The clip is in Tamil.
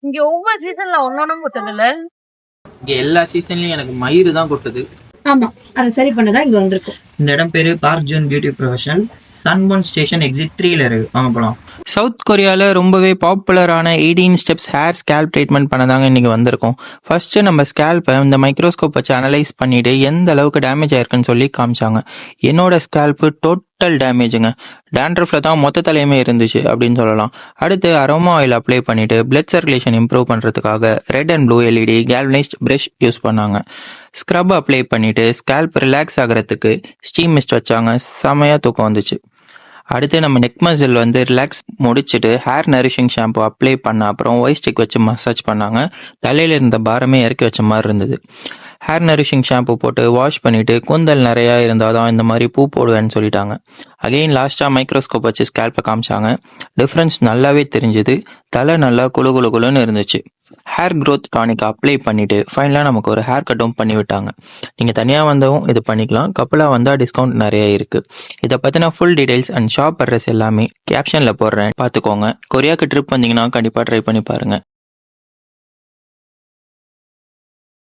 இங்க ஒவ்வொரு சீசன்ல ஒன்னொன்னும் கொட்டதில்ல. இங்க எல்லா சீசன்லயும் எனக்கு மயிறு தான் கொட்டுது. ஆமா, அதை சரி பண்ணதான் இங்க வந்திருக்கோம். இந்த இடம் பேரு park June beauty professional. Sunburn station exit 3ல இருக்கு. வாங்க போலாம். சவுத் கொரியாவில் ரொம்பவே பாப்புலரான 18 ஸ்டெப்ஸ் ஹேர் ஸ்கேல்ப் ட்ரீட்மெண்ட் பண்ணதாங்க இன்றைக்கி வந்திருக்கோம். ஃபர்ஸ்ட்டு நம்ம ஸ்கேல்ப்பை இந்த மைக்ரோஸ்கோப் வச்சு அனலைஸ் பண்ணிவிட்டு எந்த அளவுக்கு டேமேஜ் ஆயிருக்குன்னு சொல்லி காமிச்சாங்க. என்னோட ஸ்கேல்ப்பு டோட்டல் டேமேஜுங்க. டேண்ட்ரஃபில் தான் மொத்த தலையுமே இருந்துச்சு அப்படின்னு சொல்லலாம். அடுத்து அரோமா ஆயில் அப்ளை பண்ணிவிட்டு பிளட் சர்க்குலேஷன் இம்ப்ரூவ் பண்ணுறதுக்காக red and blue LED galvanised brush use பண்ணாங்க. ஸ்க்ரப் அப்ளை பண்ணிவிட்டு ஸ்கேல்ப் ரிலாக்ஸ் ஆகிறதுக்கு ஸ்டீம் மிஸ்ட் வச்சாங்க. செமையாக தூக்கம் வந்துச்சு. அடுத்து நம்ம நெக் மசில் வந்து ரிலாக்ஸ் முடிச்சுட்டு ஹேர் நரிஷிங் ஷாம்பு அப்ளை பண்ண அப்புறம் ஒயிட் ஸ்டிக் வச்சு மசாஜ் பண்ணாங்க. தலையில் இருந்த பாரமே இறக்கி வச்ச மாதிரி இருந்தது. ஹேர் நரிஷிங் ஷாம்பு போட்டு வாஷ் பண்ணிவிட்டு கூந்தல் நிறையா இருந்தால் தான் இந்த மாதிரி பூ போடுவேன்னு சொல்லிட்டாங்க. அகெயின் லாஸ்ட்டாக மைக்ரோஸ்கோப் வச்சு ஸ்கேல்ப்பை காமிச்சாங்க. டிஃப்ரென்ஸ் நல்லாவே தெரிஞ்சுது. தலை நல்லா குளு குளு குளுன்னு இருந்துச்சு. ஹேர் க்ரோத் டானிக் அப்ளை பண்ணிவிட்டு ஃபைனலாக நமக்கு ஒரு ஹேர் கட்டும் பண்ணி விட்டாங்க. நீங்கள் தனியாக வந்தவும் இது பண்ணிக்கலாம். கப்பலாக வந்தால் டிஸ்கவுண்ட் நிறைய இருக்குது. இதை பற்றின full details and shop address எல்லாமே கேப்ஷனில் போடுறேன், பார்த்துக்கோங்க. கொரியாவுக்கு ட்ரிப் வந்தீங்கன்னா கண்டிப்பாக ட்ரை பண்ணி பாருங்கள்.